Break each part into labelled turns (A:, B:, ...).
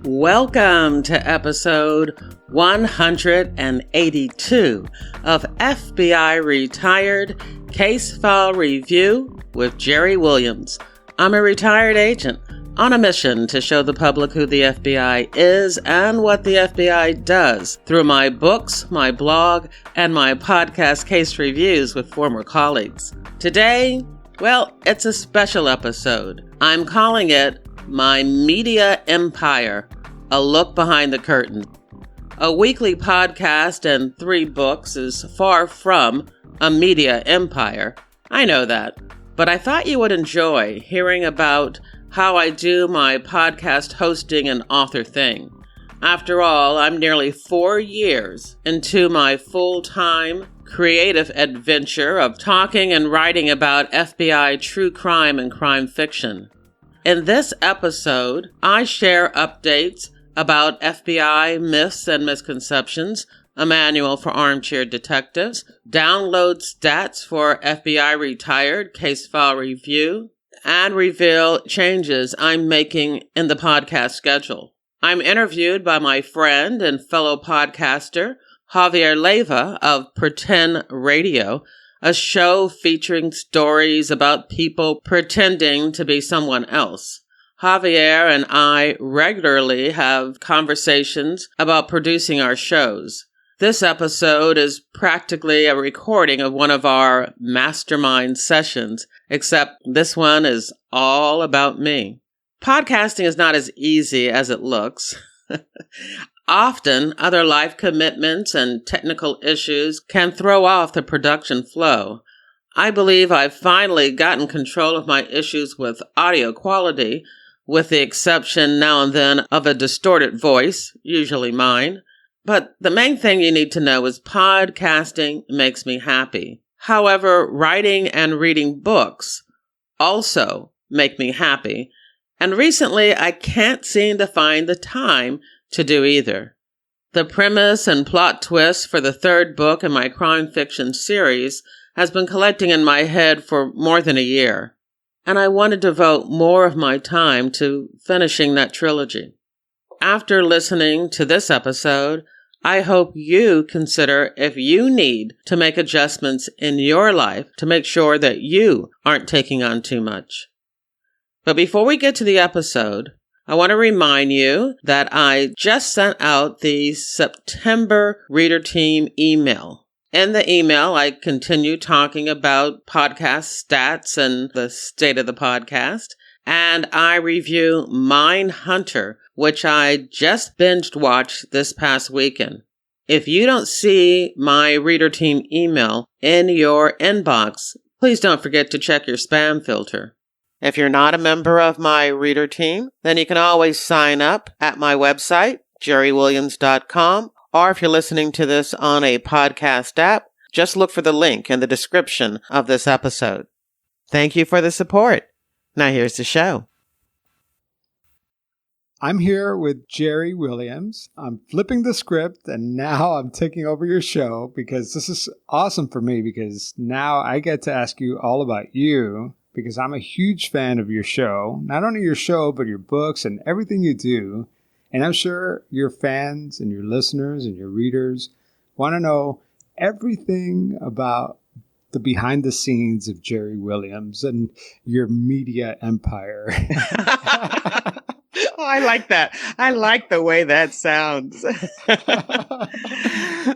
A: Welcome to episode 182 of FBI Retired Case File Review with Jerri Williams. I'm a retired agent on a mission to show the public who the FBI is and what the FBI does through my books, my blog, and my podcast case reviews with former colleagues. Today, well, it's a special episode. I'm calling it My Media Empire, a look behind the curtain. A weekly podcast and 3 books is far from a media empire. I know that, but I thought you would enjoy hearing about how I do my podcast hosting and author thing. After all, I'm nearly 4 years into my full-time creative adventure of talking and writing about FBI true crime and crime fiction. In this episode, I share updates about FBI myths and misconceptions, a manual for armchair detectives, download stats for FBI Retired Case File Review, and reveal changes I'm making in the podcast schedule. I'm interviewed by my friend and fellow podcaster, Javier Leyva of Pretend Radio, a show featuring stories about people pretending to be someone else. Javier and I regularly have conversations about producing our shows. This episode is practically a recording of one of our mastermind sessions, except this one is all about me. Podcasting is not as easy as it looks. Often, other life commitments and technical issues can throw off the production flow. I believe I've finally gotten control of my issues with audio quality, with the exception now and then of a distorted voice, usually mine. But the main thing you need to know is podcasting makes me happy. However, writing and reading books also make me happy. And recently, I can't seem to find the time to do either. The premise and plot twist for the 3rd book in my crime fiction series has been collecting in my head for more than a year, and I want to devote more of my time to finishing that trilogy. After listening to this episode, I hope you consider if you need to make adjustments in your life to make sure that you aren't taking on too much. But before we get to the episode, I want to remind you that I just sent out the September Reader Team email. In the email, I continue talking about podcast stats and the state of the podcast, and I review Mindhunter, which I just binged watched this past weekend. If you don't see my Reader Team email in your inbox, please don't forget to check your spam filter. If you're not a member of my Reader Team, then you can always sign up at my website, jerriwilliams.com, or if you're listening to this on a podcast app, just look for the link in the description of this episode. Thank you for the support. Now here's the show.
B: I'm here with Jerri Williams. I'm flipping the script, and now I'm taking over your show because this is awesome for me because now I get to ask you all about you. Because I'm a huge fan of your show, not only your show, but your books and everything you do. And I'm sure your fans and your listeners and your readers want to know everything about the behind the scenes of Jerri Williams and your media empire.
A: Oh, I like that. I like the way that sounds.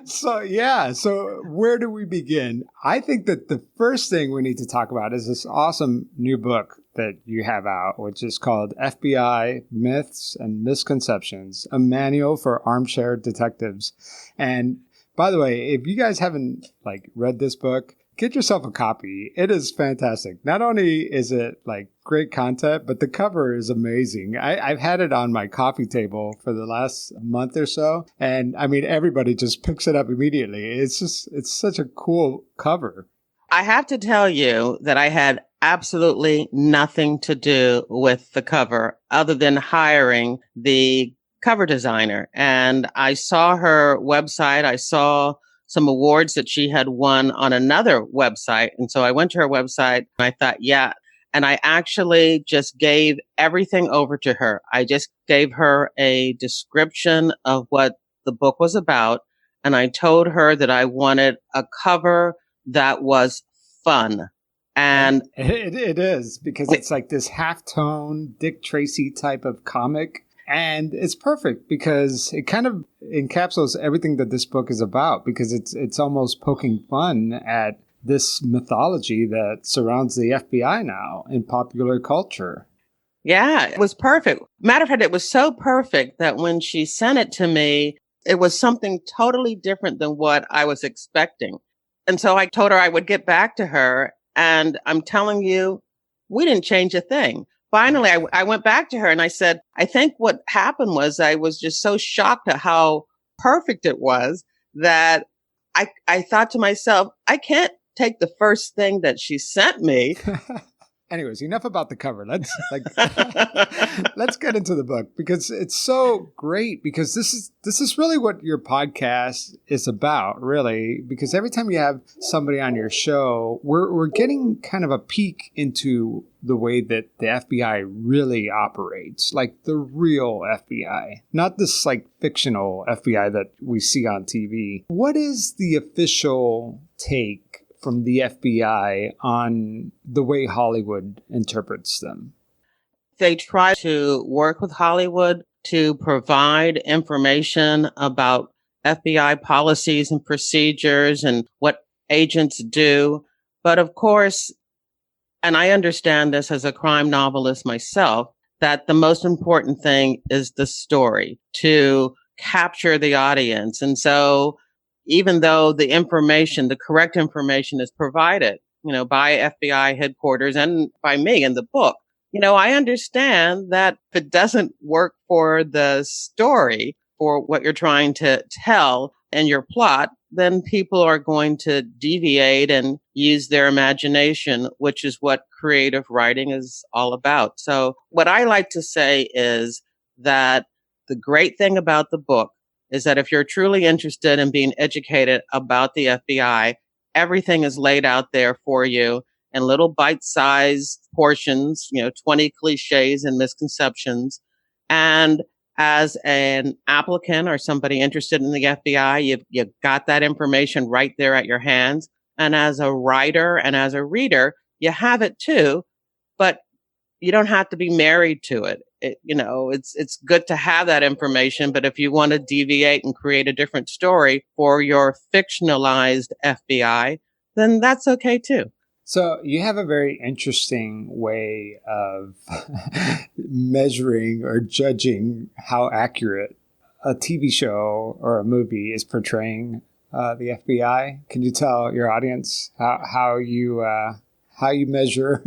B: So where do we begin? I think that the first thing we need to talk about is this awesome new book that you have out, which is called FBI Myths and Misconceptions, a manual for armchair detectives. And by the way, if you guys haven't read this book, get yourself a copy. It is fantastic. Not only is it great content, but the cover is amazing. I've had it on my coffee table for the last month or so. And I mean, everybody just picks it up immediately. It's such a cool cover.
A: I have to tell you that I had absolutely nothing to do with the cover other than hiring the cover designer. And I saw her website. I saw some awards that she had won on another website. And so I went to her website and I thought, yeah, And I actually just gave everything over to her. I just gave her a description of what the book was about. And I told her that I wanted a cover that was fun. And
B: it is, because it's like this half-tone Dick Tracy type of comic. And it's perfect because it kind of encapsulates everything that this book is about, because it's almost poking fun at this mythology that surrounds the FBI now in popular culture.
A: Yeah, it was perfect. Matter of fact, it was so perfect that when she sent it to me, it was something totally different than what I was expecting. And so I told her I would get back to her. And I'm telling you, we didn't change a thing. Finally, I went back to her and I said, I think what happened was I was just so shocked at how perfect it was that I thought to myself, I can't take the first thing that she sent me.
B: Anyways, enough about the cover. Let's get into the book, because it's so great, because this is really what your podcast is about, really, because every time you have somebody on your show, we're getting kind of a peek into the way that the FBI really operates, like the real FBI, not this like fictional FBI that we see on TV. What is the official take from the FBI on the way Hollywood interprets them?
A: They try to work with Hollywood to provide information about FBI policies and procedures and what agents do. But of course, and I understand this as a crime novelist myself, that the most important thing is the story, to capture the audience. And so even though the information, the correct information is provided, by FBI headquarters and by me in the book, I understand that if it doesn't work for the story, for what you're trying to tell and your plot, then people are going to deviate and use their imagination, which is what creative writing is all about. So what I like to say is that the great thing about the book is that if you're truly interested in being educated about the FBI, everything is laid out there for you in little bite-sized portions, 20 cliches and misconceptions. And as an applicant or somebody interested in the FBI, you've got that information right there at your hands. And as a writer and as a reader, you have it too, but you don't have to be married to it. It's good to have that information, but if you want to deviate and create a different story for your fictionalized FBI, then that's okay too.
B: So you have a very interesting way of measuring or judging how accurate a TV show or a movie is portraying the FBI. Can you tell your audience how you measure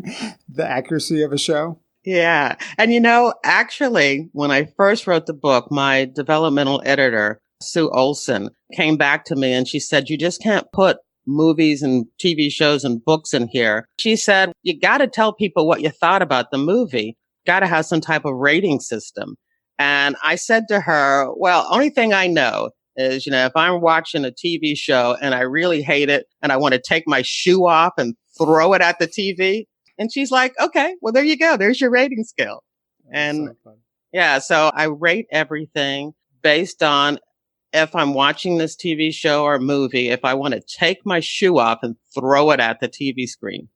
B: the accuracy of a show?
A: Yeah. And actually, when I first wrote the book, my developmental editor, Sue Olson, came back to me and she said, you just can't put movies and TV shows and books in here. She said, you got to tell people what you thought about the movie. Got to have some type of rating system. And I said to her, well, only thing I know is, if I'm watching a TV show and I really hate it and I want to take my shoe off and throw it at the TV. And she's like, okay, well, there you go. There's your rating scale. And so I rate everything based on if I'm watching this TV show or movie, if I want to take my shoe off and throw it at the TV screen.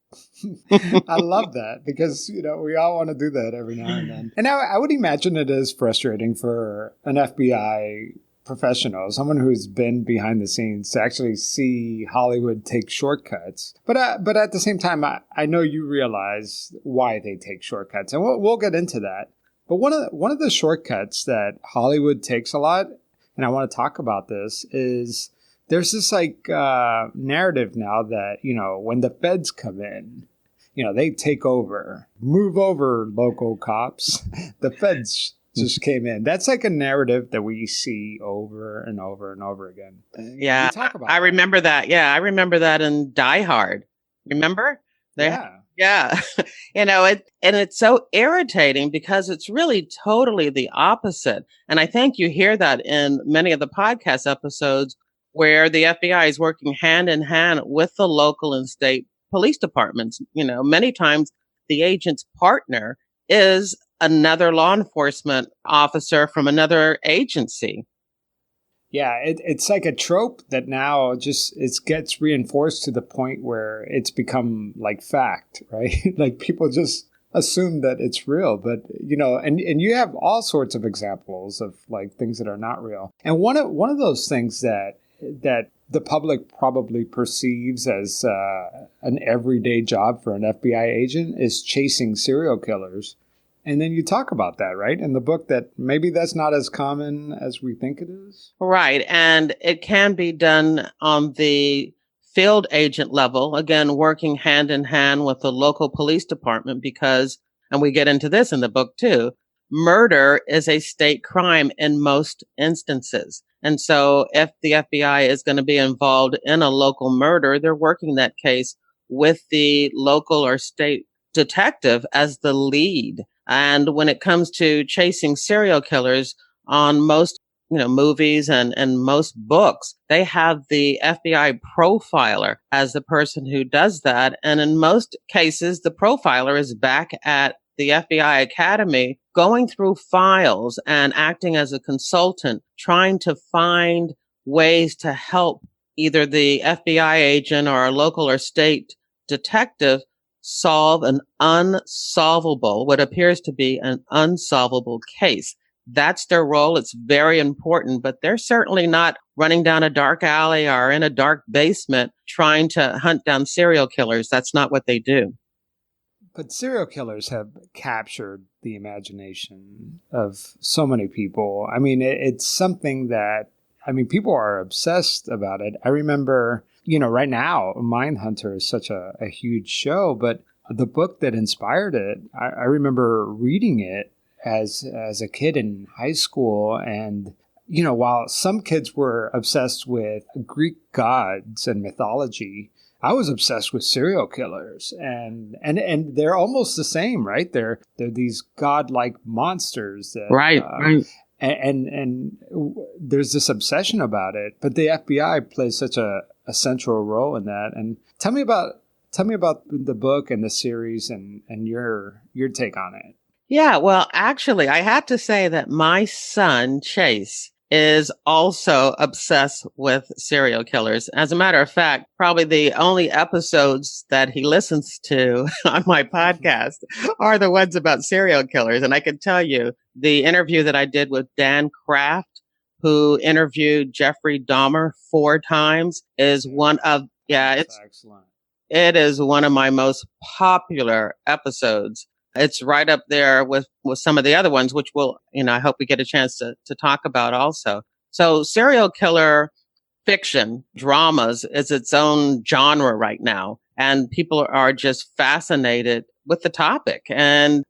B: I love that, because, we all want to do that every now and then. And I would imagine it is frustrating for an FBI professional, someone who's been behind the scenes, to actually see Hollywood take shortcuts. But at the same time, I know you realize why they take shortcuts, and we'll get into that. But one of the shortcuts that Hollywood takes a lot, and I want to talk about this, is there's this narrative now that, when the feds come in, they take over, move over local cops. The feds just came in. That's like a narrative that we see over and over and over again.
A: Yeah, I remember that. Yeah, I remember that in Die Hard. Remember? Yeah. And it's so irritating because it's really totally the opposite. And I think you hear that in many of the podcast episodes where the FBI is working hand in hand with the local and state police departments. Many times the agent's partner is another law enforcement officer from another agency.
B: Yeah, it's like a trope that now just it gets reinforced to the point where it's become like fact, right? Like people just assume that it's real, but and you have all sorts of examples of like things that are not real. And one of those things that the public probably perceives as an everyday job for an FBI agent is chasing serial killers. And then you talk about that, right? In the book, that maybe that's not as common as we think it is.
A: Right. And it can be done on the field agent level, again, working hand in hand with the local police department because, and we get into this in the book too, murder is a state crime in most instances. And so if the FBI is going to be involved in a local murder, they're working that case with the local or state detective as the lead. And when it comes to chasing serial killers on most, movies and most books, they have the FBI profiler as the person who does that. And in most cases, the profiler is back at the FBI Academy going through files and acting as a consultant, trying to find ways to help either the FBI agent or a local or state detective solve an unsolvable, what appears to be an unsolvable case. That's their role. It's very important, but they're certainly not running down a dark alley or in a dark basement trying to hunt down serial killers. That's not what they do.
B: But serial killers have captured the imagination of so many people. I mean, it's something that, people are obsessed about it. I remember, right now, Mindhunter is such a huge show, but the book that inspired it, I remember reading it as a kid in high school. And, while some kids were obsessed with Greek gods and mythology, I was obsessed with serial killers, and they're almost the same, right? They're these godlike monsters that,
A: right.
B: And there's this obsession about it, but the FBI plays such a central role in that. And tell me about the book and the series and your take on it.
A: Yeah, well, actually, I have to say that my son, Chase, is also obsessed with serial killers. As a matter of fact, probably the only episodes that he listens to on my podcast are the ones about serial killers. And I can tell you the interview that I did with Dan Kraft, who interviewed Jeffrey Dahmer 4 times, is one of, it's excellent. It is one of my most popular episodes. It's right up there with some of the other ones, which will, I hope we get a chance to talk about also. So serial killer fiction, dramas is its own genre right now. And people are just fascinated with the topic. And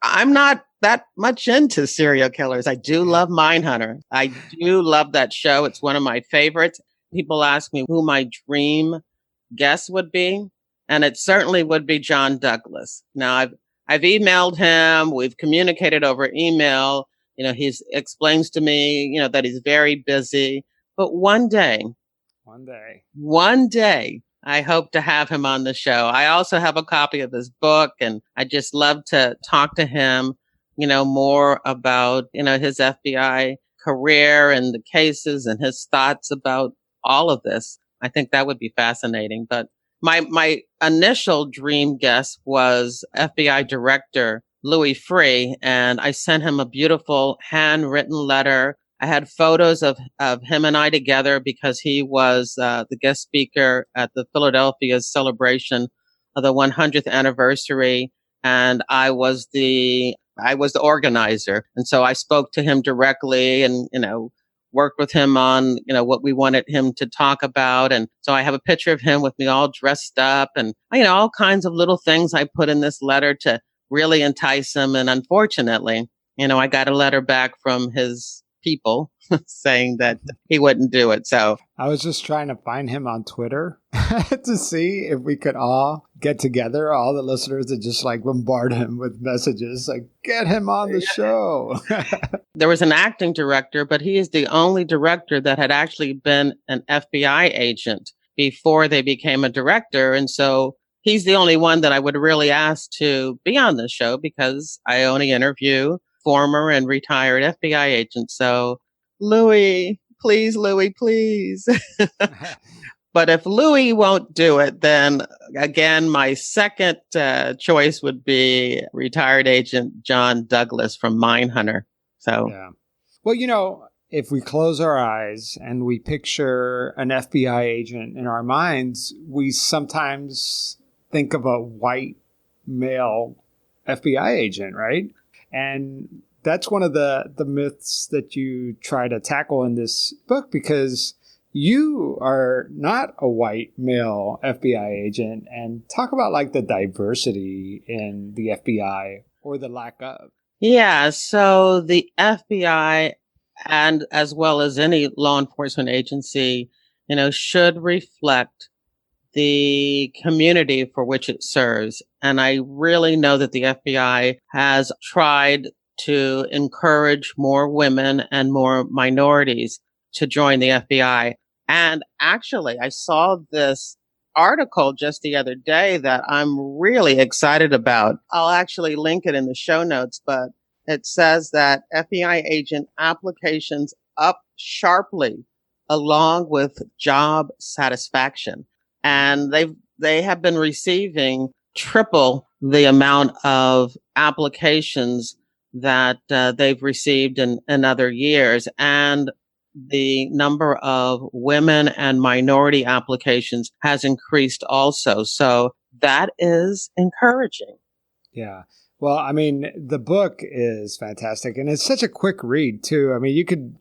A: I'm not that much into serial killers. I do love Mindhunter. I do love that show. It's one of my favorites. People ask me who my dream guest would be. And it certainly would be John Douglas. Now, I've emailed him. We've communicated over email. He explains to me, that he's very busy. But one day, I hope to have him on the show. I also have a copy of his book, and I just love to talk to him, more about, his FBI career and the cases and his thoughts about all of this. I think that would be fascinating. But my initial dream guest was FBI Director Louis Freeh, and I sent him a beautiful handwritten letter. I had photos of him and I together because he was the guest speaker at the Philadelphia's celebration of the 100th anniversary, and I was the organizer. And so I spoke to him directly and, worked with him on, what we wanted him to talk about. And so I have a picture of him with me all dressed up and, all kinds of little things I put in this letter to really entice him. And unfortunately, I got a letter back from his people saying that he wouldn't do it. So
B: I was just trying to find him on Twitter to see if we could all get together, all the listeners, that just bombard him with messages like, get him on the show.
A: There was an acting director, but he is the only director that had actually been an FBI agent before they became a director. And so he's the only one that I would really ask to be on the show because I only interview former and retired FBI agents. So, Louis, please. But if Louis won't do it, then again, my second choice would be retired agent John Douglas from Mindhunter. So,
B: yeah. Well, if we close our eyes and we picture an FBI agent in our minds, we sometimes think of a white male FBI agent, right? And that's one of the myths that you try to tackle in this book, because you are not a white male FBI agent, and talk about like the diversity in the FBI or the lack of.
A: Yeah, so the FBI, and as well as any law enforcement agency, should reflect the community for which it serves. And I really know that the FBI has tried to encourage more women and more minorities to join the FBI. And actually, I saw this article just the other day that I'm really excited about. I'll actually link it in the show notes, but it says that FBI agent applications up sharply along with job satisfaction. And they have been receiving triple the amount of applications that they've received in other years. And the number of women and minority applications has increased also. So that is encouraging.
B: Yeah. Well, I mean, the book is fantastic, and it's such a quick read too. I mean, you could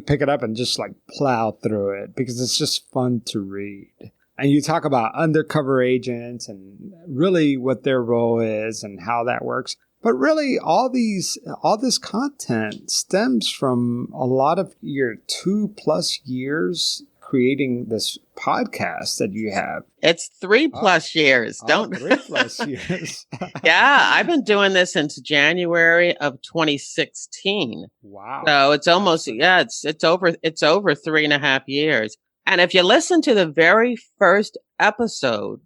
B: pick it up and just like plow through it because it's just fun to read. And you talk about undercover agents and really what their role is and how that works. But really, all this content stems from a lot of your 2+ years creating this podcast that you have.
A: It's 3+ years.
B: 3+ years.
A: Yeah, I've been doing this since January of 2016.
B: Wow.
A: So it's almost, it's over 3.5 years. And if you listen to the very first episode,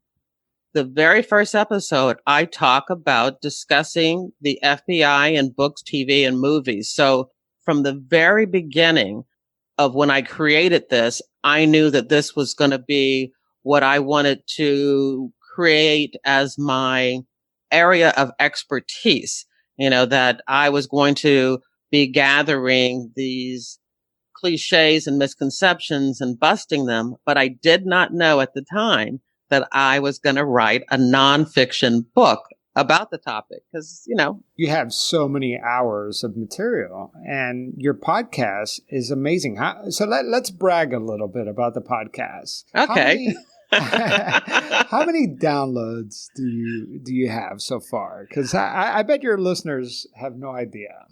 A: I talk about discussing the FBI in books, TV, and movies. So from the very beginning of when I created this, I knew that this was going to be what I wanted to create as my area of expertise, that I was going to be gathering these cliches and misconceptions and busting them. But I did not know at the time that I was going to write a nonfiction book about the topic because,
B: you have so many hours of material and your podcast is amazing. So let's brag a little bit about the podcast.
A: Okay.
B: How many downloads do you have so far? Because I bet your listeners have no idea.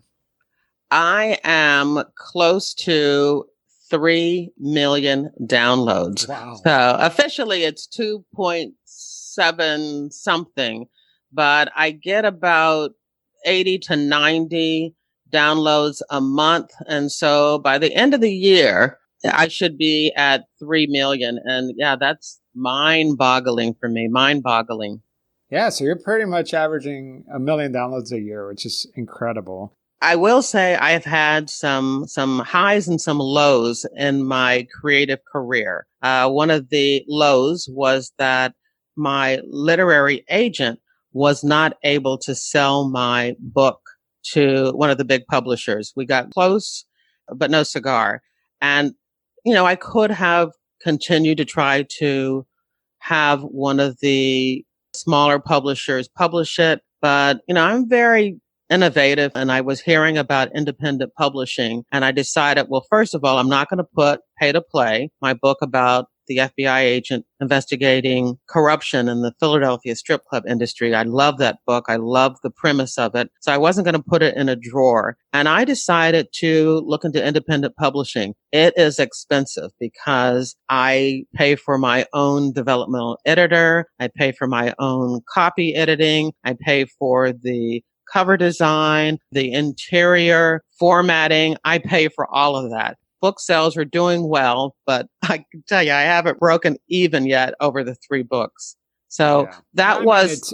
A: I am close to 3 million downloads.
B: Wow.
A: So officially it's 2.7 something, but I get about 80 to 90 downloads a month. And so by the end of the year, I should be at 3 million. And yeah, that's mind-boggling for me. Mind-boggling.
B: Yeah, so you're pretty much averaging 1 million downloads a year, which is incredible.
A: I will say I have had some highs and some lows in my creative career. One of the lows was that my literary agent was not able to sell my book to one of the big publishers. We got close, but no cigar. And, I could have continued to try to have one of the smaller publishers publish it. But, I'm very innovative and I was hearing about independent publishing and I decided, well, first of all, I'm not going to put pay to play my book about the FBI agent investigating corruption in the Philadelphia strip club industry. I love that book. I love the premise of it. So I wasn't going to put it in a drawer. And I decided to look into independent publishing. It is expensive because I pay for my own developmental editor. I pay for my own copy editing. I pay for the cover design, the interior formatting. I pay for all of that. Book sales are doing well, but I can tell you, I haven't broken even yet over the 3 books. So that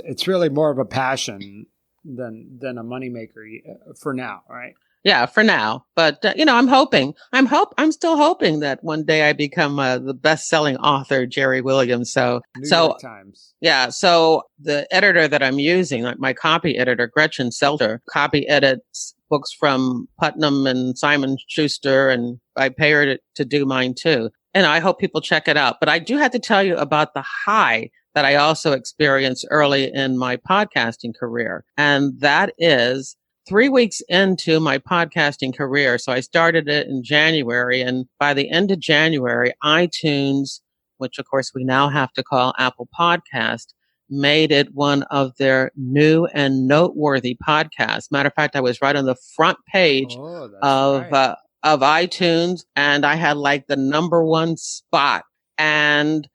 B: it's really more of a passion than a moneymaker for now, right?
A: Yeah, for now. But, I'm still hoping that one day I become the best-selling author, Jerri Williams.
B: New York Times.
A: Yeah. So the editor that I'm using, like my copy editor, Gretchen Selter, copy edits books from Putnam and Simon Schuster, and I pay her to do mine too. And I hope people check it out. But I do have to tell you about the high that I also experienced early in my podcasting career. And that is 3 weeks into my podcasting career. So I started it in January, and by the end of January, iTunes, which of course we now have to call Apple Podcast, made it one of their new and noteworthy podcasts. Matter of fact, I was right on the front page of iTunes, and I had like the number one spot. And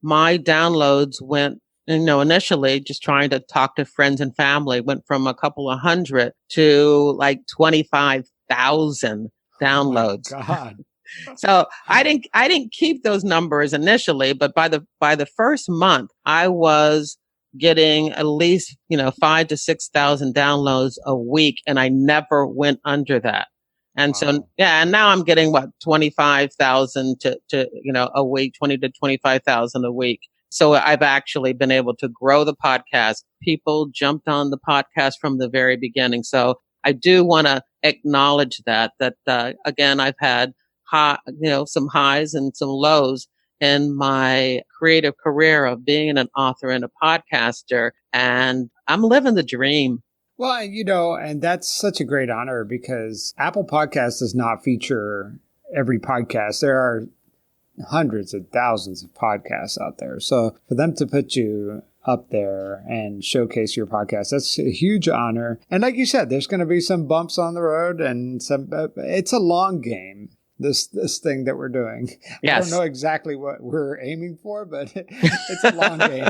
A: my downloads went, initially just trying to talk to friends and family, went from a couple of hundred to like 25,000 downloads.
B: Oh my God.
A: So I didn't keep those numbers initially, but by the first month, I was getting at least, 5,000 to 6,000 downloads a week, and I never went under that. And so, and now I'm getting 25,000 to a week, 20 to 25,000 a week. So I've actually been able to grow the podcast. People jumped on the podcast from the very beginning. So I do want to acknowledge that again, I've had some highs and some lows in my creative career of being an author and a podcaster, and I'm living the dream.
B: Well, and that's such a great honor because Apple Podcast does not feature every podcast. There are hundreds of thousands of podcasts out there. So for them to put you up there and showcase your podcast, that's a huge honor. And like you said, there's going to be some bumps on the road, and it's a long game. This thing that we're doing.
A: Yes.
B: I don't know exactly what we're aiming for, but it's a long game.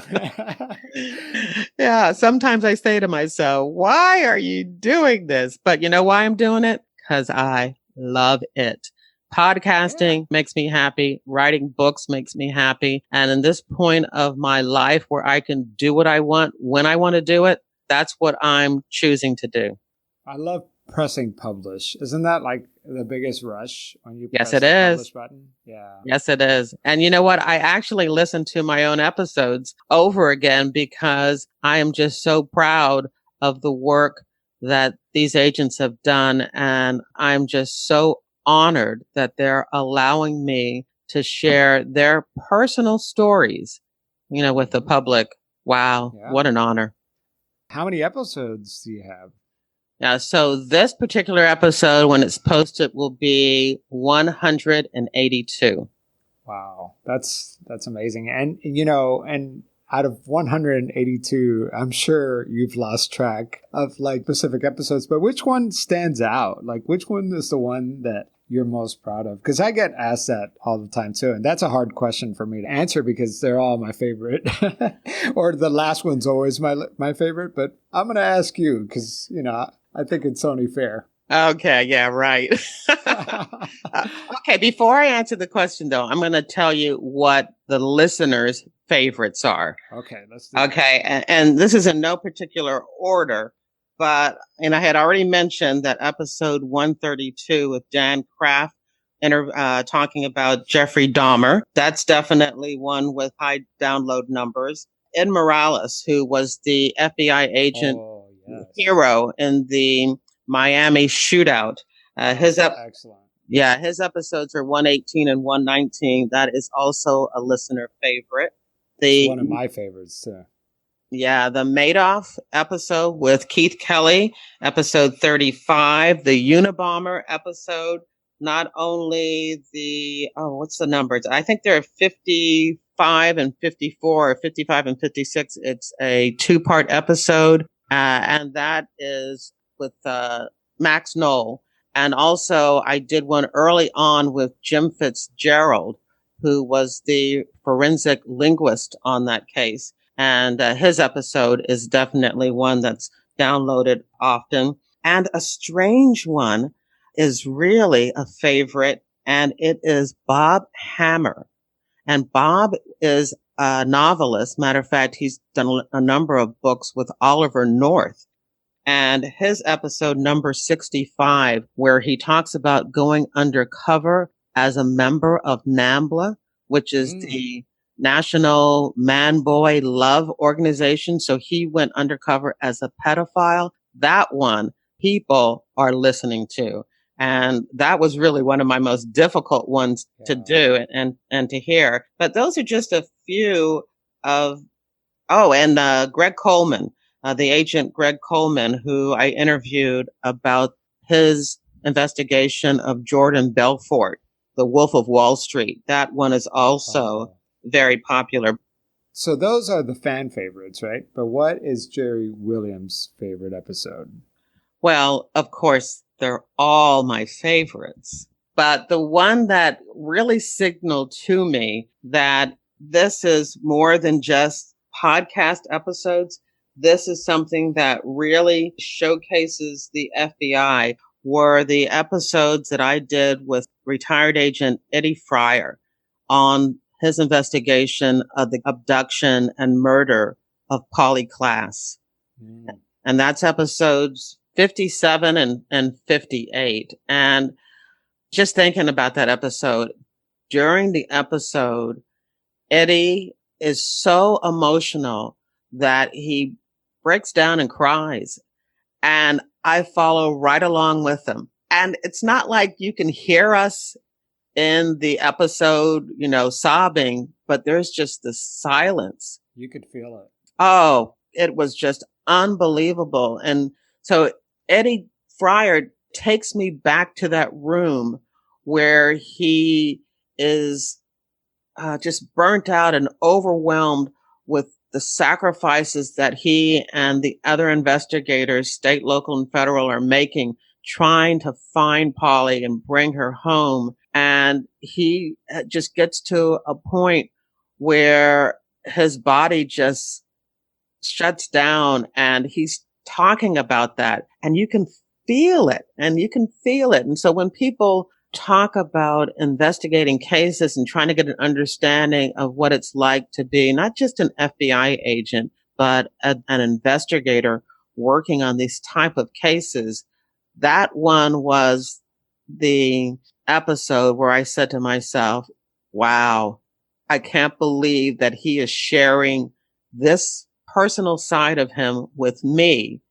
A: Yeah. Sometimes I say to myself, why are you doing this? But you know why I'm doing it? Because I love it. Podcasting makes me happy. Writing books makes me happy. And in this point of my life where I can do what I want, when I want to do it, that's what I'm choosing to do.
B: I love pressing publish. Isn't that like the biggest rush when you
A: press
B: the publish button?
A: Yeah. Yes, it is. And you know what? I actually listen to my own episodes over again because I am just so proud of the work that these agents have done. And I'm just so honored that they're allowing me to share their personal stories, with the public. Wow. Yeah. What an honor.
B: How many episodes do you have?
A: Yeah, so this particular episode, when it's posted, will be 182.
B: Wow, that's amazing. And and out of 182, I'm sure you've lost track of like specific episodes. But which one stands out? Like, which one is the one that you're most proud of? Because I get asked that all the time too, and that's a hard question for me to answer because they're all my favorite, or the last one's always my favorite. But I'm going to ask you because I think it's only fair.
A: Okay. Yeah, right. Okay. Before I answer the question, though, I'm going to tell you what the listeners' favorites are.
B: Okay. Let's do
A: Okay. And this is in no particular order, but, and I had already mentioned that episode 132 with Dan Kraft talking about Jeffrey Dahmer. That's definitely one with high download numbers. Ed Morales, who was the FBI agent hero in the Miami shootout.
B: Excellent.
A: Yeah, his episodes are 118 and 119. That is also a listener favorite.
B: It's one of my favorites too.
A: Yeah, the Madoff episode with Keith Kelly, episode 35, the Unabomber episode, not only what's the numbers? I think there are 55 and 54 or 55 and 56. It's a 2-part episode. And that is with Max Knoll. And also I did one early on with Jim Fitzgerald, who was the forensic linguist on that case. And his episode is definitely one that's downloaded often. And a strange one is really a favorite, and it is Bob Hammer. And Bob is a novelist. Matter of fact, he's done a number of books with Oliver North. And his episode number 65, where he talks about going undercover as a member of NAMBLA, which is the National Man-Boy Love Organization. So he went undercover as a pedophile. That one people are listening to. And that was really one of my most difficult ones to do and to hear. But those are just a few of, and Greg Coleman, the agent Greg Coleman, who I interviewed about his investigation of Jordan Belfort, the Wolf of Wall Street. That one is also very popular.
B: So those are the fan favorites, right? But what is Jerri Williams' favorite episode?
A: Well, of course, they're all my favorites. But the one that really signaled to me that this is more than just podcast episodes, this is something that really showcases the FBI, were the episodes that I did with retired agent Eddie Fryer on his investigation of the abduction and murder of Polly Klaas. And that's episodes 57 and 58. And just thinking about that episode, during the episode, Eddie is so emotional that he breaks down and cries. And I follow right along with him. And it's not like you can hear us in the episode, sobbing, but there's just this silence.
B: You could feel it.
A: Oh, it was just unbelievable. And so Eddie Fryer takes me back to that room where he is just burnt out and overwhelmed with the sacrifices that he and the other investigators, state, local, and federal, are making, trying to find Polly and bring her home. And he just gets to a point where his body just shuts down, and he's talking about that, and you can feel it, And so when people talk about investigating cases and trying to get an understanding of what it's like to be not just an FBI agent, but an investigator working on these type of cases, that one was the episode where I said to myself, wow, I can't believe that he is sharing this personal side of him with me,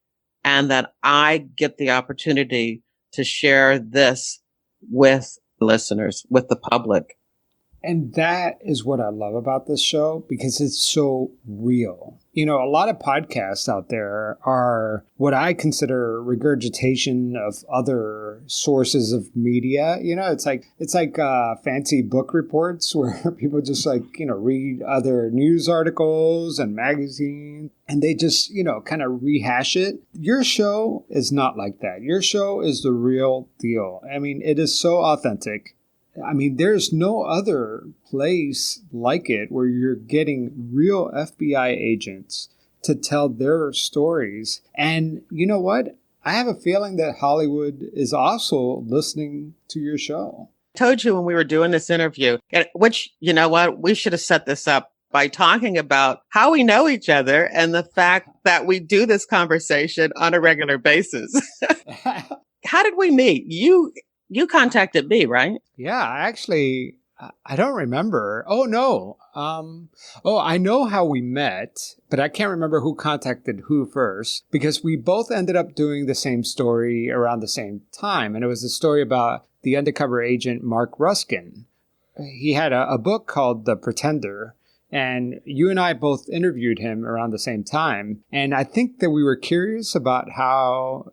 A: and that I get the opportunity to share this with listeners, with the public.
B: And that is what I love about this show, because it's so real. A lot of podcasts out there are what I consider regurgitation of other sources of media. It's like fancy book reports where people just read other news articles and magazines, and they just, kind of rehash it. Your show is not like that. Your show is the real deal. I mean, it is so authentic. I mean, there's no other place like it where you're getting real FBI agents to tell their stories. And you know what? I have a feeling that Hollywood is also listening to your show.
A: I told you when we were doing this interview, which, you know what, we should have set this up by talking about how we know each other and the fact that we do this conversation on a regular basis. How did we meet? You contacted me, right?
B: Yeah, actually, I don't remember. Oh, no. I know how we met, but I can't remember who contacted who first, because we both ended up doing the same story around the same time. And it was a story about the undercover agent, Mark Ruskin. He had a book called The Pretender, and you and I both interviewed him around the same time. And I think that we were curious about how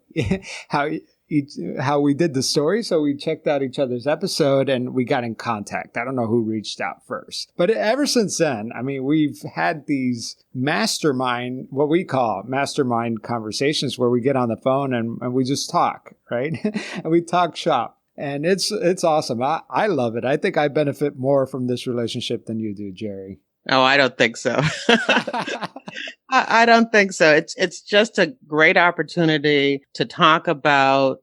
B: we did the story. So we checked out each other's episode and we got in contact. I don't know who reached out first. But ever since then, I mean, we've had these what we call mastermind conversations where we get on the phone and we just talk, right? And we talk shop. And it's awesome. I love it. I think I benefit more from this relationship than you do, Jerri.
A: Oh, I don't think so. I don't think so. It's just a great opportunity to talk about,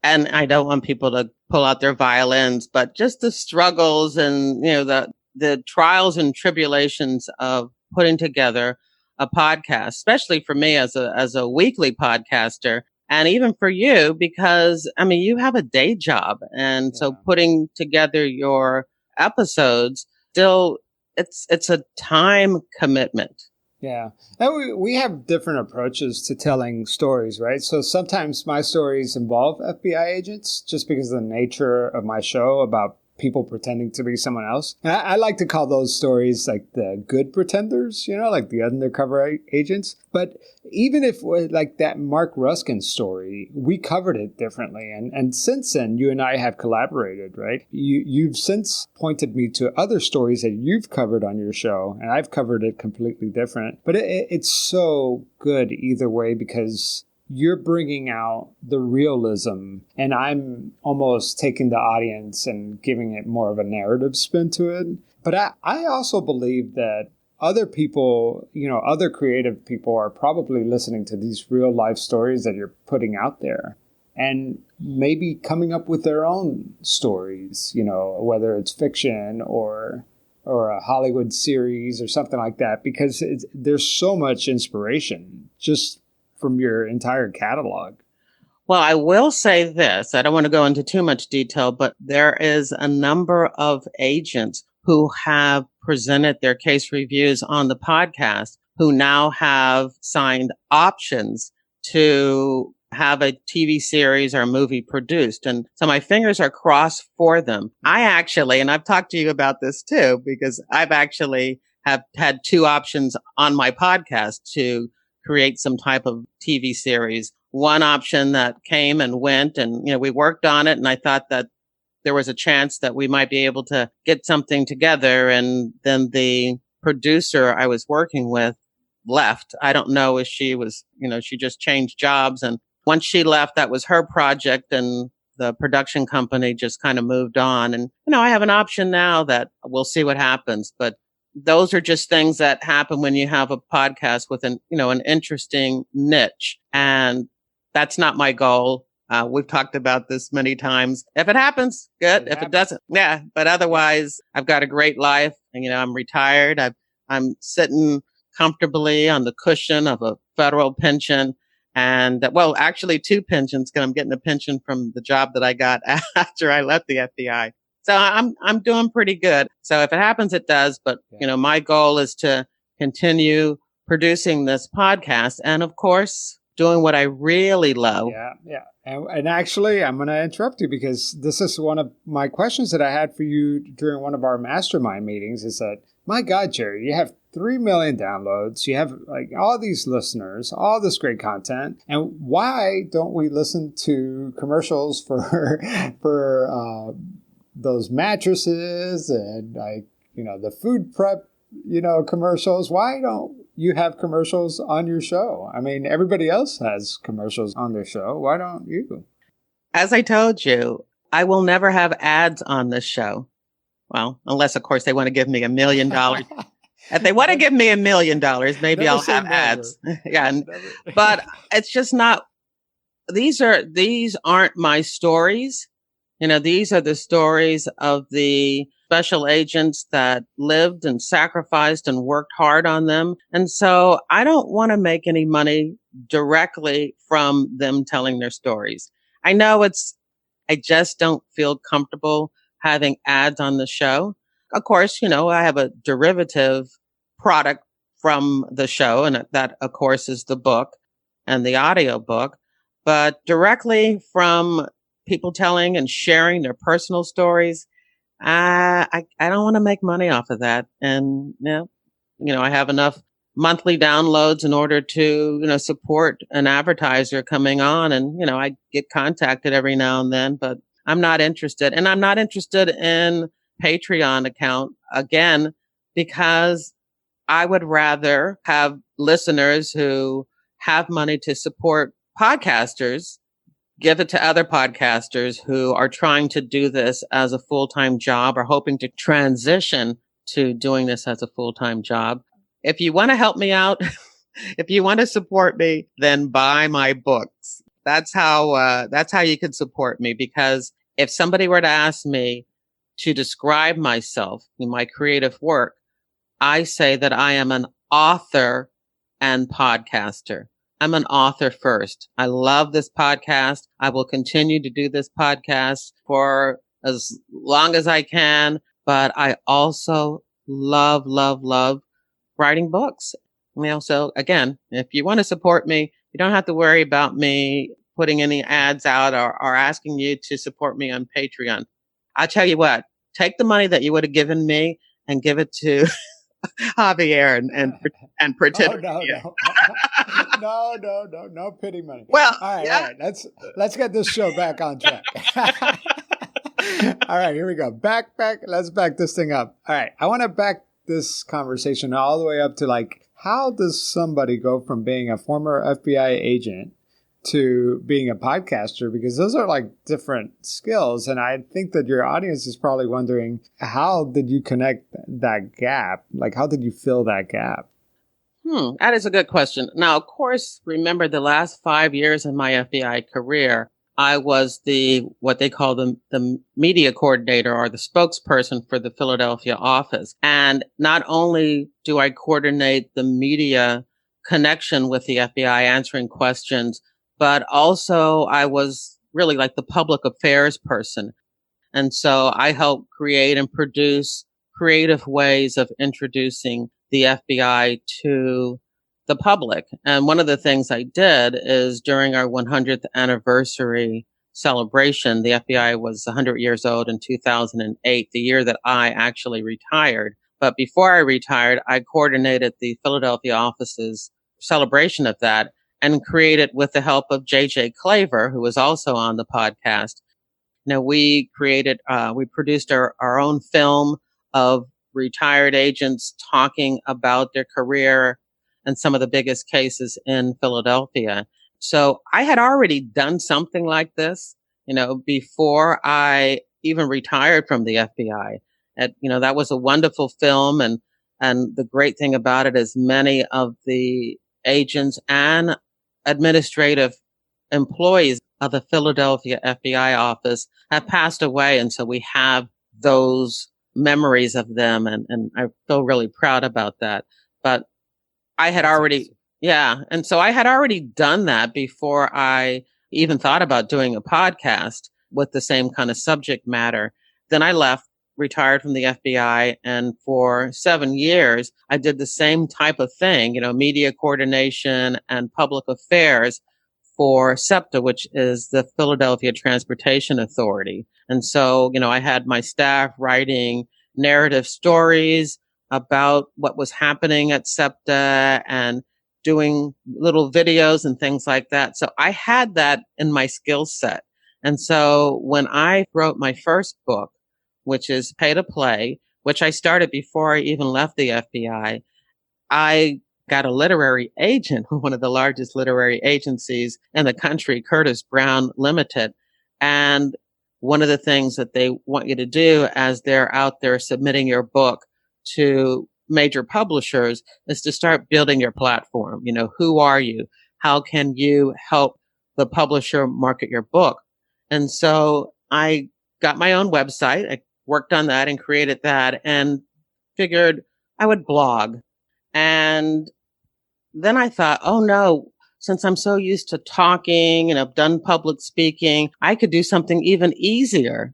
A: and I don't want people to pull out their violins, but just the struggles and, the the trials and tribulations of putting together a podcast, especially for me as a weekly podcaster, and even for you, because I mean, you have a day job. And so putting together your episodes still, it's a time commitment.
B: Yeah. And we have different approaches to telling stories, right? So sometimes my stories involve FBI agents just because of the nature of my show about people pretending to be someone else. And I like to call those stories like the good pretenders, like the undercover agents. But even if like that Mark Ruskin story, we covered it differently. And since then, you and I have collaborated, right? You've since pointed me to other stories that you've covered on your show, and I've covered it completely different. But it's so good either way because you're bringing out the realism, and I'm almost taking the audience and giving it more of a narrative spin to it. But I also believe that other people, other creative people are probably listening to these real life stories that you're putting out there and maybe coming up with their own stories, whether it's fiction or a Hollywood series or something like that, because there's so much inspiration just from your entire catalog.
A: Well, I will say this. I don't want to go into too much detail, but there is a number of agents who have presented their case reviews on the podcast who now have signed options to have a TV series or a movie produced. And so my fingers are crossed for them. I actually, and I've talked to you about this too, because I've actually have had two options on my podcast to create some type of TV series. One option that came and went, and we worked on it, and I thought that there was a chance that we might be able to get something together. And then the producer I was working with left. I don't know if she was, she just changed jobs. And once she left, that was her project, and the production company just kind of moved on. And, I have an option now that we'll see what happens. But those are just things that happen when you have a podcast with an interesting niche. And that's not my goal. We've talked about this many times. If it happens, good. If it doesn't, yeah. But otherwise, I've got a great life. And, I'm retired. I'm sitting comfortably on the cushion of a federal pension. And actually two pensions, because I'm getting a pension from the job that I got after I left the FBI. So I'm doing pretty good. So if it happens, it does. But, my goal is to continue producing this podcast and, of course, doing what I really love.
B: Yeah. And actually, I'm going to interrupt you because this is one of my questions that I had for you during one of our mastermind meetings is that, my God, Jerri, you have 3 million downloads. You have like all these listeners, all this great content. And why don't we listen to commercials for those mattresses and the food prep, commercials? Why don't you have commercials on your show? I mean, everybody else has commercials on their show. Why don't you?
A: As I told you, I will never have ads on this show. Well, unless, of course, they want to give me $1 million. If they want to give me $1 million, maybe I'll have ads. Yeah. But it's just not, these aren't my stories. These are the stories of the special agents that lived and sacrificed and worked hard on them. And so I don't want to make any money directly from them telling their stories. I know I just don't feel comfortable having ads on the show. Of course, I have a derivative product from the show, and that, of course, is the book and the audio book. But directly from people telling and sharing their personal stories, I don't want to make money off of that. And, I have enough monthly downloads in order to, support an advertiser coming on. And, I get contacted every now and then, but I'm not interested. And I'm not interested in Patreon account again, because I would rather have listeners who have money to support podcasters, give it to other podcasters who are trying to do this as a full-time job or hoping to transition to doing this as a full-time job. If you want to help me out, if you want to support me, then buy my books. That's how you can support me. Because if somebody were to ask me, to describe myself in my creative work, I say that I am an author and podcaster. I'm an author first. I love this podcast. I will continue to do this podcast for as long as I can, but I also love, love, love writing books. So again, if you want to support me, you don't have to worry about me putting any ads out or asking you to support me on Patreon. I'll tell you what, take the money that you would have given me and give it to Javier and pretend.
B: Oh, no, no pity money.
A: Well,
B: all right,
A: yeah.
B: all right. Let's get this show back on track. All right, here we go. Back. Let's back this thing up. All right, I want to back this conversation all the way up to like, how does somebody go from being a former FBI agent to being a podcaster? Because those are like different skills. And I think that your audience is probably wondering, how did you connect that gap? Like, how did you fill that gap?
A: That is a good question. Now, of course, remember the last 5 years of my FBI career, I was what they call the media coordinator or the spokesperson for the Philadelphia office. And not only do I coordinate the media connection with the FBI answering questions, but also I was really like the public affairs person. And so I helped create and produce creative ways of introducing the FBI to the public. And one of the things I did is during our 100th anniversary celebration, the FBI was 100 years old in 2008, the year that I actually retired. But before I retired, I coordinated the Philadelphia office's celebration of that and created, with the help of JJ Claver, who was also on the podcast. We produced our own film of retired agents talking about their career and some of the biggest cases in Philadelphia. So I had already done something like this, before I even retired from the FBI. That was a wonderful film. And the great thing about it is many of the agents and administrative employees of the Philadelphia FBI office have passed away. And so we have those memories of them. And I feel really proud about that. But I had already, and so I had already done that before I even thought about doing a podcast with the same kind of subject matter. Then I retired from the FBI, and for 7 years, I did the same type of thing, media coordination and public affairs for SEPTA, which is the Philadelphia Transportation Authority. And so, I had my staff writing narrative stories about what was happening at SEPTA and doing little videos and things like that. So I had that in my skill set. And so when I wrote my first book, which is Pay to Play, which I started before I even left the FBI, I got a literary agent, one of the largest literary agencies in the country, Curtis Brown Limited. And one of the things that they want you to do as they're out there submitting your book to major publishers is to start building your platform. Who are you? How can you help the publisher market your book? And so I got my own website. I worked on that and created that and figured I would blog. And then I thought, oh no, since I'm so used to talking and I've done public speaking, I could do something even easier.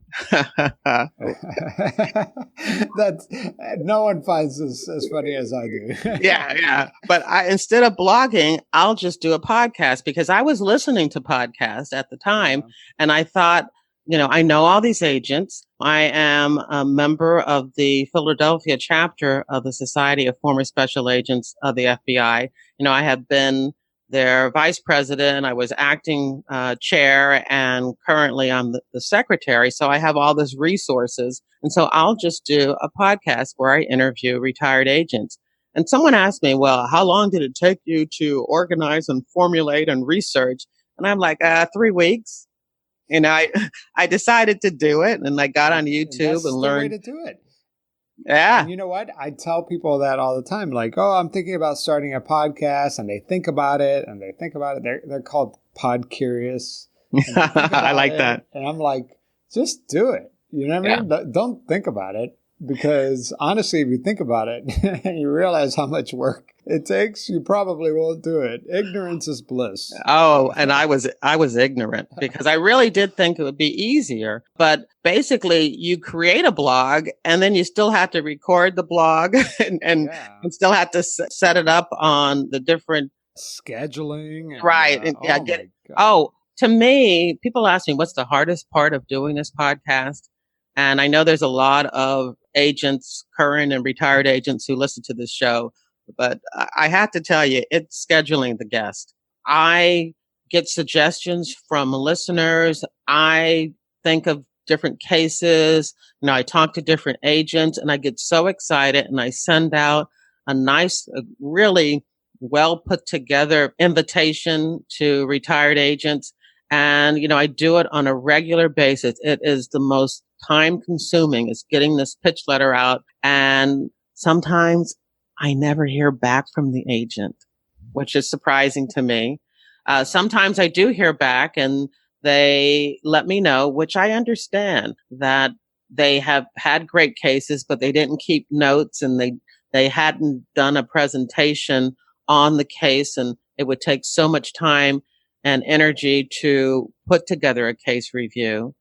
B: That's, no one finds this as funny as I do.
A: Yeah. But instead of blogging, I'll just do a podcast, because I was listening to podcasts at the time. And I thought, I know all these agents. I am a member of the Philadelphia chapter of the Society of Former Special Agents of the FBI. I have been their vice president. I was acting chair, and currently I'm the secretary. So I have all these resources. And so I'll just do a podcast where I interview retired agents. And someone asked me, well, how long did it take you to organize and formulate and research? And I'm like, 3 weeks. I decided to do it, and I got on YouTube and learned.
B: That's the way to do it.
A: Yeah.
B: And you know what? I tell people that all the time. Like, oh, I'm thinking about starting a podcast, and they think about it, and they think about it. They're called pod curious.
A: I like that.
B: And I'm like, just do it. You know what I mean? Don't think about it. Because honestly, if you think about it and you realize how much work it takes, you probably won't do it. Ignorance is bliss.
A: Oh, and I was ignorant because I really did think it would be easier. But basically, you create a blog and then you still have to record the blog and still have to set it up on the different
B: scheduling. And,
A: right. To me, people ask me, what's the hardest part of doing this podcast? And I know there's a lot of agents, current and retired agents who listen to this show, but I have to tell you, it's scheduling the guest. I get suggestions from listeners. I think of different cases. I talk to different agents and I get so excited and I send out a nice, really well put together invitation to retired agents. And, I do it on a regular basis. It is the most time consuming is getting this pitch letter out. And sometimes I never hear back from the agent, which is surprising to me. Sometimes I do hear back and they let me know, which I understand, that they have had great cases, but they didn't keep notes and they hadn't done a presentation on the case. And it would take so much time and energy to put together a case review.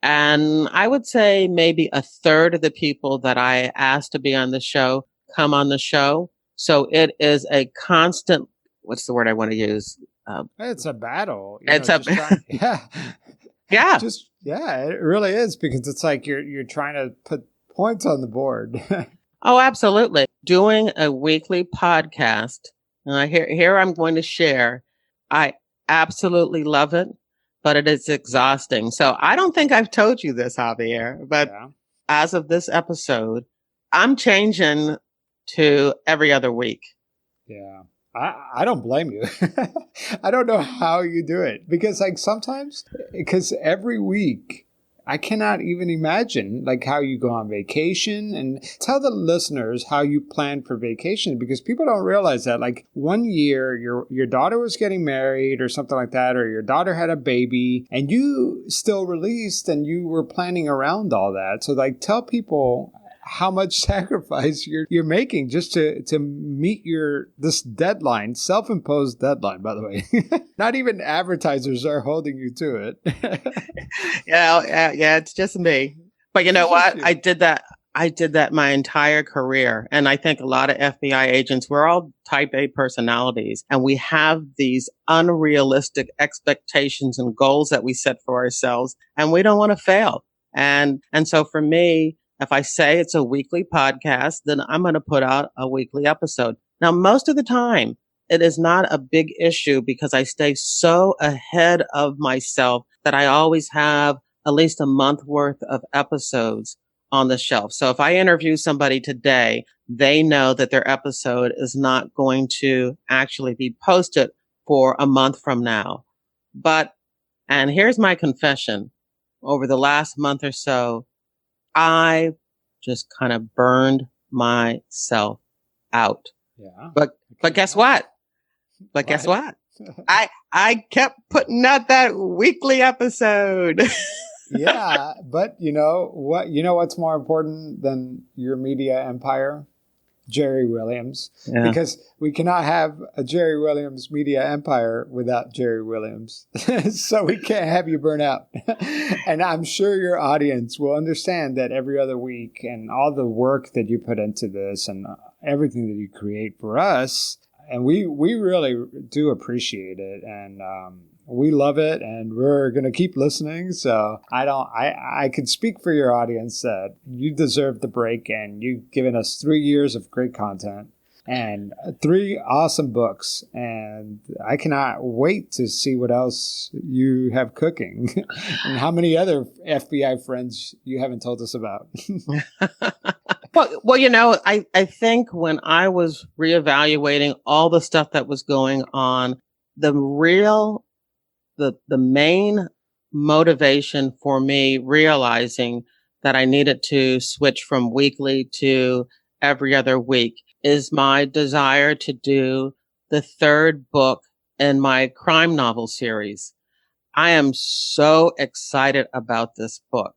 A: And I would say maybe a third of the people that I asked to be on the show come on the show. So it is a constant, what's the word I want to use?
B: It's a battle.
A: Yeah.
B: It really is, because it's like you're trying to put points on the board.
A: Oh, absolutely. Doing a weekly podcast. And here I'm going to share. I absolutely love it, but it is exhausting. So I don't think I've told you this, Javier, but as of this episode, I'm changing to every other week.
B: Yeah. I don't blame you. I don't know how you do it, because because every week I cannot even imagine how you go on vacation, and tell the listeners how you plan for vacation, because people don't realize that one year your daughter was getting married or something like that, or your daughter had a baby and you still released and you were planning around all that. So tell people how much sacrifice you're making just to meet this deadline, self-imposed deadline, by the way. Not even advertisers are holding you to it.
A: Yeah, it's just me. But you know what? I did that my entire career. And I think a lot of FBI agents, we're all type A personalities, and we have these unrealistic expectations and goals that we set for ourselves, and we don't want to fail. And so for me, if I say it's a weekly podcast, then I'm going to put out a weekly episode. Now, most of the time, it is not a big issue because I stay so ahead of myself that I always have at least a month worth of episodes on the shelf. So if I interview somebody today, they know that their episode is not going to actually be posted for a month from now. And here's my confession, over the last month or so, I just kind of burned myself out.
B: Yeah.
A: But guess what? Guess what? I kept putting out that weekly episode.
B: Yeah, but you know what's more important than your media empire? Jerri Williams. Yeah. Because we cannot have a Jerri Williams media empire without Jerri Williams. So we can't have you burn out. And I'm sure your audience will understand that every other week, and all the work that you put into this and everything that you create for us, and we really do appreciate it. And we love it, and we're going to keep listening. So I can speak for your audience that you deserve the break, and you've given us 3 years of great content and 3 awesome books. And I cannot wait to see what else you have cooking and how many other FBI friends you haven't told us about.
A: Well, I think when I was reevaluating all the stuff that was going on, the main motivation for me realizing that I needed to switch from weekly to every other week is my desire to do the 3rd book in my crime novel series. I am so excited about this book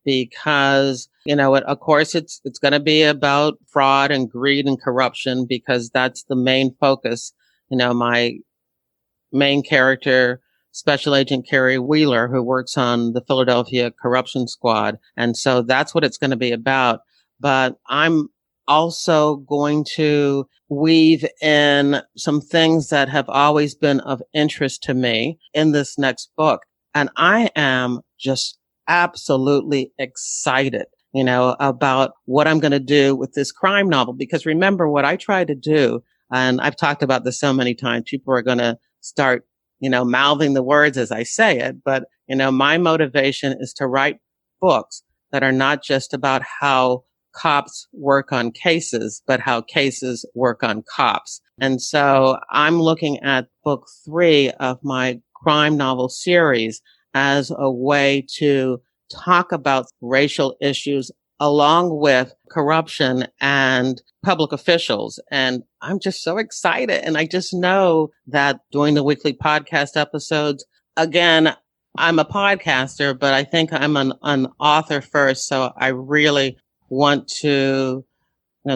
A: because, of course, it's going to be about fraud and greed and corruption because that's the main focus. My main character, Special Agent Carrie Wheeler, who works on the Philadelphia Corruption Squad. And so that's what it's going to be about. But I'm also going to weave in some things that have always been of interest to me in this next book. And I am just absolutely excited, about what I'm going to do with this crime novel. Because remember what I try to do, and I've talked about this so many times, people are going to start, mouthing the words as I say it. But, my motivation is to write books that are not just about how cops work on cases, but how cases work on cops. And so I'm looking at book 3 of my crime novel series as a way to talk about racial issues along with corruption and public officials. And I'm just so excited. And I just know that doing the weekly podcast episodes, again, I'm a podcaster, but I think I'm an author first. So I really want to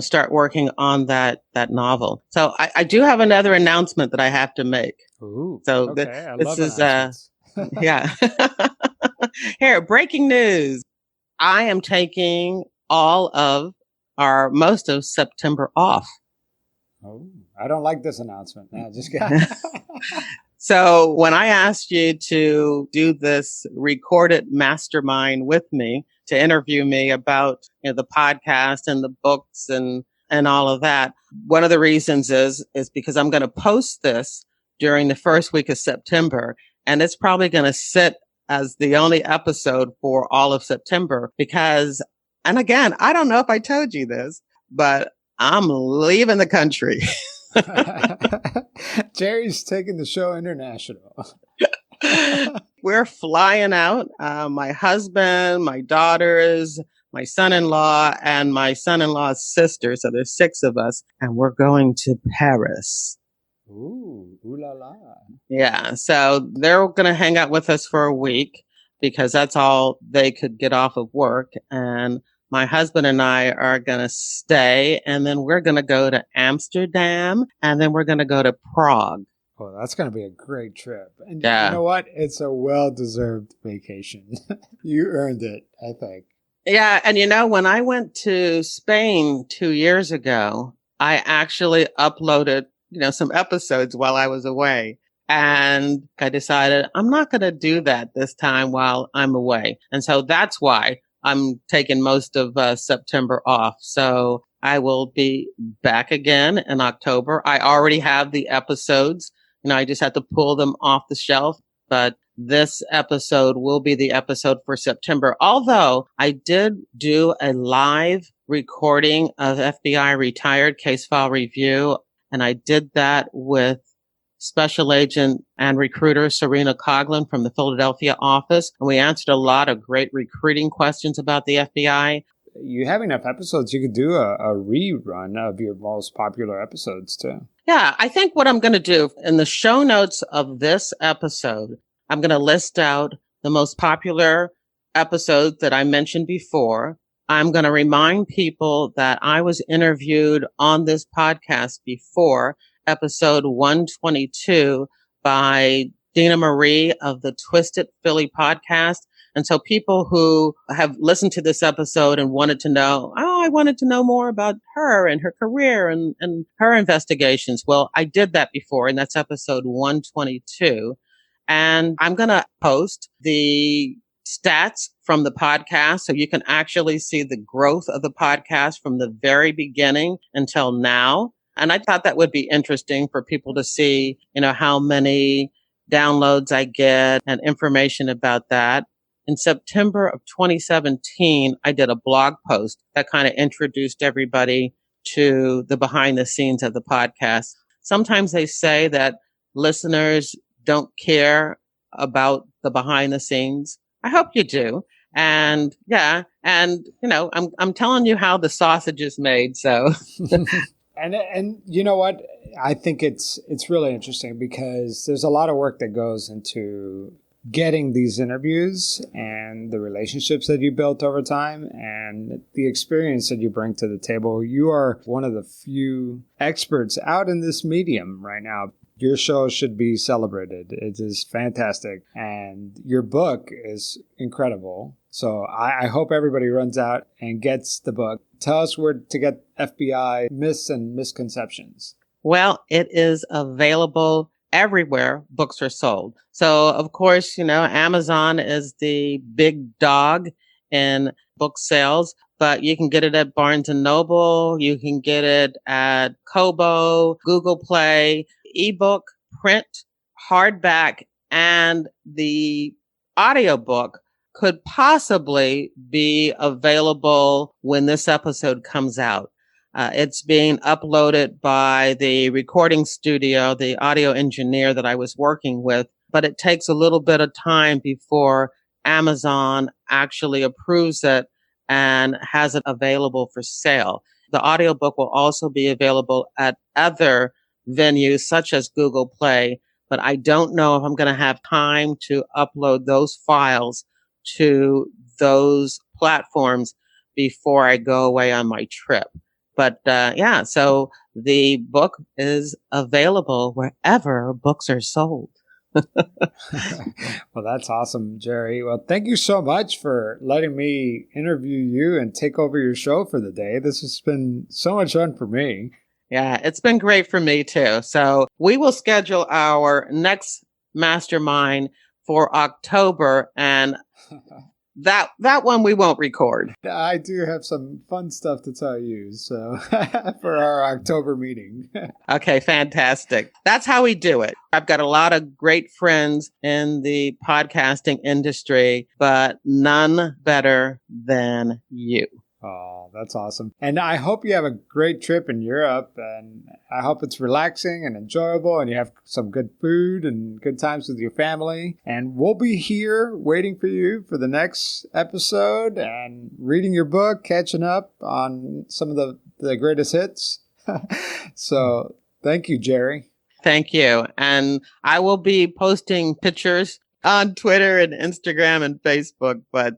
A: start working on that novel. So I do have another announcement that I have to make.
B: Ooh,
A: so
B: okay.
A: this is yeah. Here, breaking news. I am taking most of September off.
B: Oh, I don't like this announcement. No, just kidding.
A: So when I asked you to do this recorded mastermind with me, to interview me about the podcast and the books and all of that, one of the reasons is because I'm going to post this during the first week of September, and it's probably going to sit as the only episode for all of September because, and again, I don't know if I told you this, but I'm leaving the country.
B: Jerri's taking the show international.
A: We're flying out. My husband, my daughters, my son-in-law, and my son-in-law's sister. So there's 6 of us, and we're going to Paris.
B: Ooh la la.
A: Yeah. So they're going to hang out with us for a week because that's all they could get off of work. And my husband and I are going to stay, and then we're going to go to Amsterdam, and then we're going to go to Prague.
B: Oh, that's going to be a great trip. And
A: yeah.
B: You know what? It's a well-deserved vacation. You earned it, I think.
A: Yeah. And when I went to Spain 2 years ago, I actually uploaded, some episodes while I was away. And I decided I'm not going to do that this time while I'm away. And so that's why I'm taking most of September off. So I will be back again in October. I already have the episodes. I just have to pull them off the shelf. But this episode will be the episode for September. Although I did do a live recording of FBI Retired Case File Review, and I did that with Special Agent and recruiter Serena Coughlin from the Philadelphia office. And we answered a lot of great recruiting questions about the FBI.
B: You have enough episodes. You could do a rerun of your most popular episodes too.
A: Yeah, I think what I'm going to do in the show notes of this episode, I'm going to list out the most popular episodes that I mentioned before. I'm going to remind people that I was interviewed on this podcast before, episode 122, by Dina Marie of the Twisted Philly podcast. And so people who have listened to this episode and wanted to know, I wanted to know more about her and her career and her investigations. Well, I did that before, and that's episode 122. And I'm going to post the stats from the podcast so you can actually see the growth of the podcast from the very beginning until now. And I thought that would be interesting for people to see, how many downloads I get and information about that. In September of 2017, I did a blog post that kind of introduced everybody to the behind the scenes of the podcast. Sometimes they say that listeners don't care about the behind the scenes. I hope you do. And yeah, and I'm telling you how the sausage is made. So,
B: and you know what? I think it's really interesting because there's a lot of work that goes into getting these interviews and the relationships that you built over time and the experience that you bring to the table. You are one of the few experts out in this medium right now. Your show should be celebrated. It is fantastic. And your book is incredible. So I hope everybody runs out and gets the book. Tell us where to get FBI Myths and Misconceptions.
A: Well, it is available everywhere books are sold. So, of course, Amazon is the big dog in book sales, but you can get it at Barnes & Noble. You can get it at Kobo, Google Play, ebook, print, hardback, and the audiobook could possibly be available when this episode comes out. It's being uploaded by the recording studio, the audio engineer that I was working with, but it takes a little bit of time before Amazon actually approves it and has it available for sale. The audiobook will also be available at other venues such as Google Play, but I don't know if I'm going to have time to upload those files to those platforms before I go away on my trip. But so the book is available wherever books are sold.
B: Well, that's awesome, Jerri. Well, thank you so much for letting me interview you and take over your show for the day. This has been so much fun for me.
A: Yeah, it's been great for me too. So we will schedule our next mastermind for October, and that one we won't record.
B: I do have some fun stuff to tell you, so for our October meeting.
A: Okay, fantastic. That's how we do it. I've got a lot of great friends in the podcasting industry, but none better than you.
B: Oh, that's awesome. And I hope you have a great trip in Europe, and I hope it's relaxing and enjoyable and you have some good food and good times with your family. And we'll be here waiting for you for the next episode and reading your book, catching up on some of the greatest hits. So thank you, Jerri.
A: Thank you. And I will be posting pictures on Twitter and Instagram and Facebook, but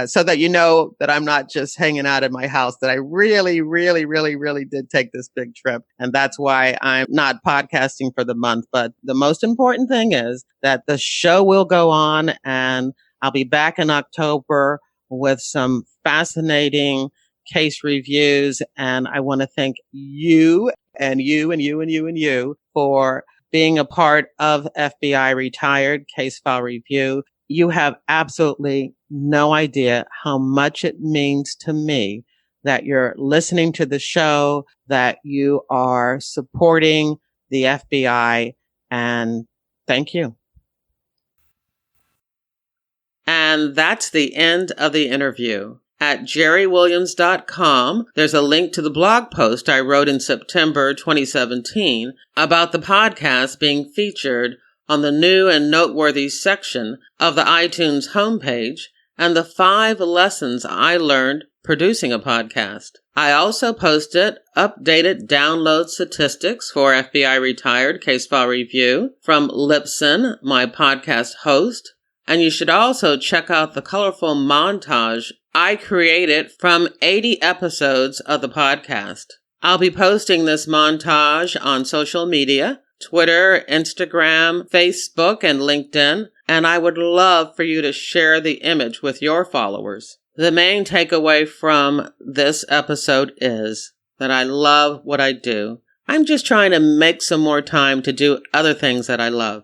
A: so that you know that I'm not just hanging out in my house, that I really, really, really, really did take this big trip. And that's why I'm not podcasting for the month. But the most important thing is that the show will go on, and I'll be back in October with some fascinating case reviews. And I want to thank you and you and you and you and you for being a part of FBI Retired Case File Review. You have absolutely no idea how much it means to me that you're listening to the show, that you are supporting the FBI, and thank you. And that's the end of the interview. At jerriwilliams.com, there's a link to the blog post I wrote in September 2017 about the podcast being featured on the new and noteworthy section of the iTunes homepage and the 5 lessons I learned producing a podcast. I also posted updated download statistics for FBI Retired Case File Review from Lipson, my podcast host, and you should also check out the colorful montage I created from 80 episodes of the podcast. I'll be posting this montage on social media, Twitter, Instagram, Facebook, and LinkedIn, and I would love for you to share the image with your followers. The main takeaway from this episode is that I love what I do. I'm just trying to make some more time to do other things that I love.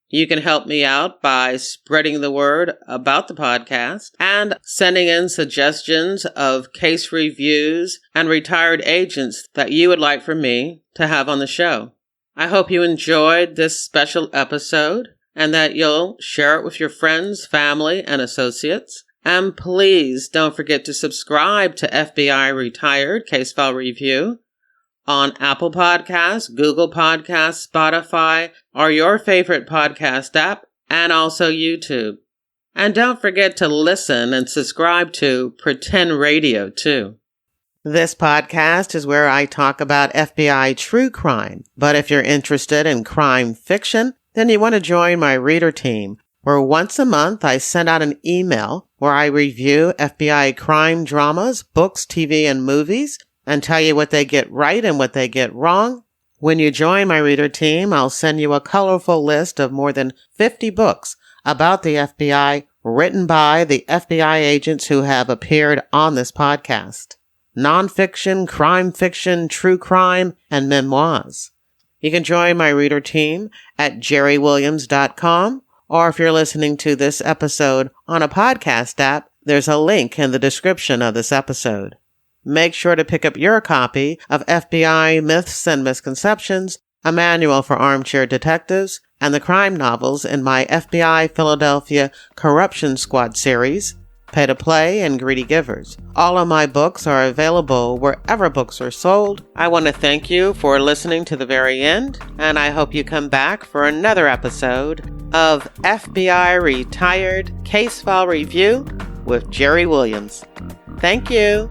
A: You can help me out by spreading the word about the podcast and sending in suggestions of case reviews and retired agents that you would like for me to have on the show. I hope you enjoyed this special episode and that you'll share it with your friends, family, and associates. And please don't forget to subscribe to FBI Retired Case File Review on Apple Podcasts, Google Podcasts, Spotify, or your favorite podcast app, and also YouTube. And don't forget to listen and subscribe to Pretend Radio, too. This podcast is where I talk about FBI true crime. But if you're interested in crime fiction, then you want to join my reader team. where once a month I send out an email where I review FBI crime dramas, books, TV, and movies, and tell you what they get right and what they get wrong. When you join my reader team, I'll send you a colorful list of more than 50 books about the FBI written by the FBI agents who have appeared on this podcast. Nonfiction, crime fiction, true crime, and memoirs. You can join my reader team at jerrywilliams.com, or if you're listening to this episode on a podcast app, there's a link in the description of this episode. Make sure to pick up your copy of FBI Myths and Misconceptions, a manual for armchair detectives, and the crime novels in my FBI Philadelphia Corruption Squad series, Pay to Play and Greedy Givers. All of my books are available wherever books are sold. I want to thank you for listening to the very end, and I hope you come back for another episode of FBI Retired Case File Review with Jerri Williams. Thank you.